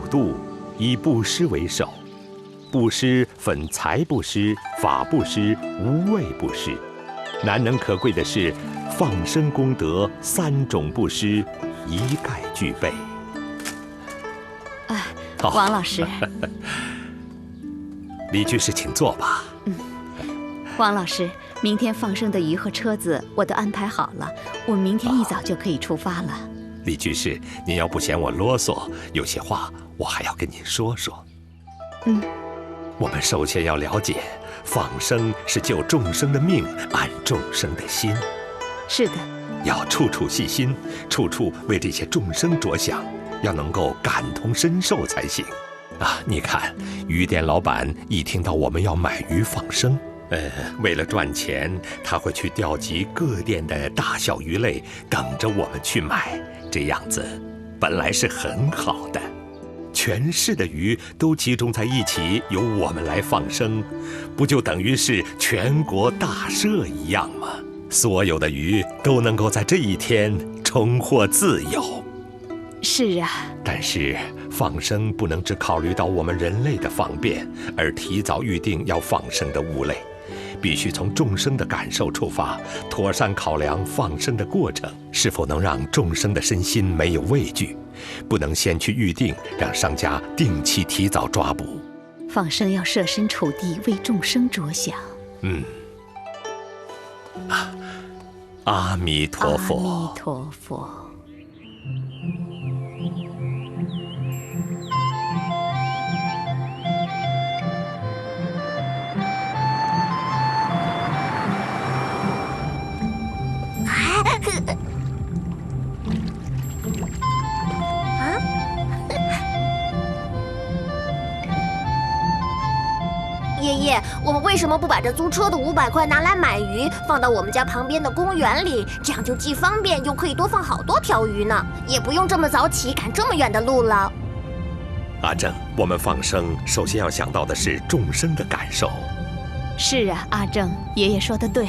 度，以布施为首。布施分财布施、法布施、无畏布施。难能可贵的是，放生功德3种布施一概具备。王老师，李居士，请坐吧。王老师，明天放生的鱼和车子我都安排好了，我们明天一早就可以出发了。李居士，您要不嫌我啰嗦，有些话我还要跟您说说。我们首先要了解，放生是救众生的命，安众生的心。是的，要处处细心，处处为这些众生着想，要能够感同身受才行。你看，鱼店老板一听到我们要买鱼放生，为了赚钱，他会去调集各店的大小鱼类，等着我们去买。这样子本来是很好的，全市的鱼都集中在一起，由我们来放生，不就等于是全国大赦一样吗？所有的鱼都能够在这一天重获自由。是啊，但是放生不能只考虑到我们人类的方便，而提早预定要放生的物类，必须从众生的感受出发，妥善考量放生的过程是否能让众生的身心没有畏惧，不能先去预定，让商家定期提早抓捕。放生要设身处地为众生着想。阿弥陀佛。阿弥陀佛。爷爷，我们为什么不把这租车的500块拿来买鱼，放到我们家旁边的公园里？这样就既方便，又可以多放好多条鱼呢，也不用这么早起赶这么远的路了。阿正，我们放生首先要想到的是众生的感受。是啊，阿正，爷爷说的对。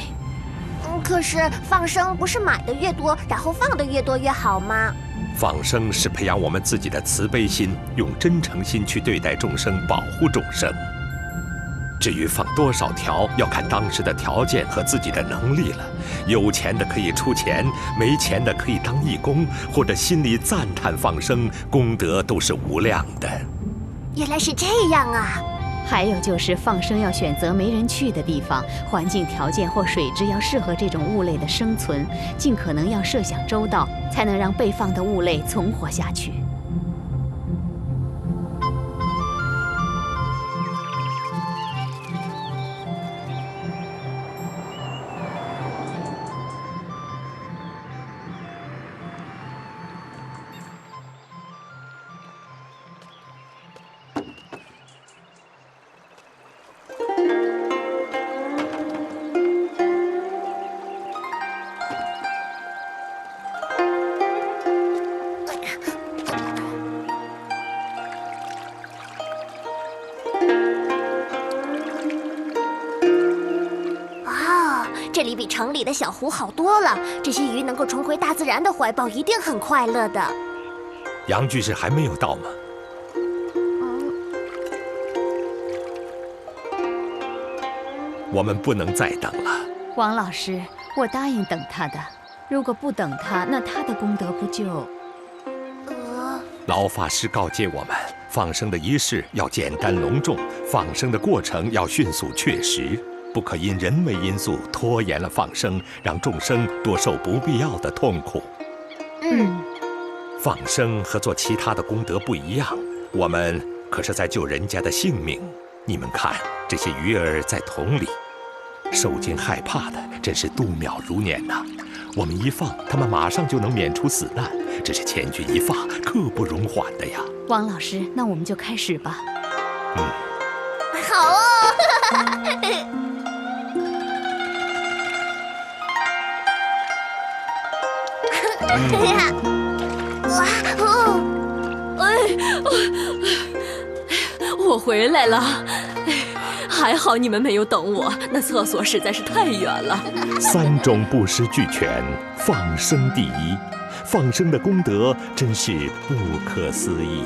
可是放生不是买的越多，然后放的越多越好吗？放生是培养我们自己的慈悲心，用真诚心去对待众生，保护众生。至于放多少条，要看当时的条件和自己的能力了。有钱的可以出钱，没钱的可以当义工，或者心里赞叹放生，功德都是无量的。原来是这样啊！还有就是放生要选择没人去的地方，环境条件或水质要适合这种物类的生存，尽可能要设想周到，才能让被放的物类存活下去。这里比城里的小湖好多了，这些鱼能够重回大自然的怀抱，一定很快乐的。杨居士还没有到吗？我们不能再等了。王老师，我答应等他的，如果不等他，那他的功德不就……老法师告诫我们，放生的仪式要简单隆重，放生的过程要迅速确实，不可因人为因素拖延了放生，让众生多受不必要的痛苦。放生和做其他的功德不一样，我们可是在救人家的性命。你们看，这些鱼儿在桶里，受惊害怕的真是度秒如年呐。我们一放，它们马上就能免除死难，这是千钧一发，刻不容缓的呀。王老师，那我们就开始吧。好哦。哇哦！我回来了，还好你们没有等我，那厕所实在是太远了。3种布施俱全，放生第一，放生的功德真是不可思议。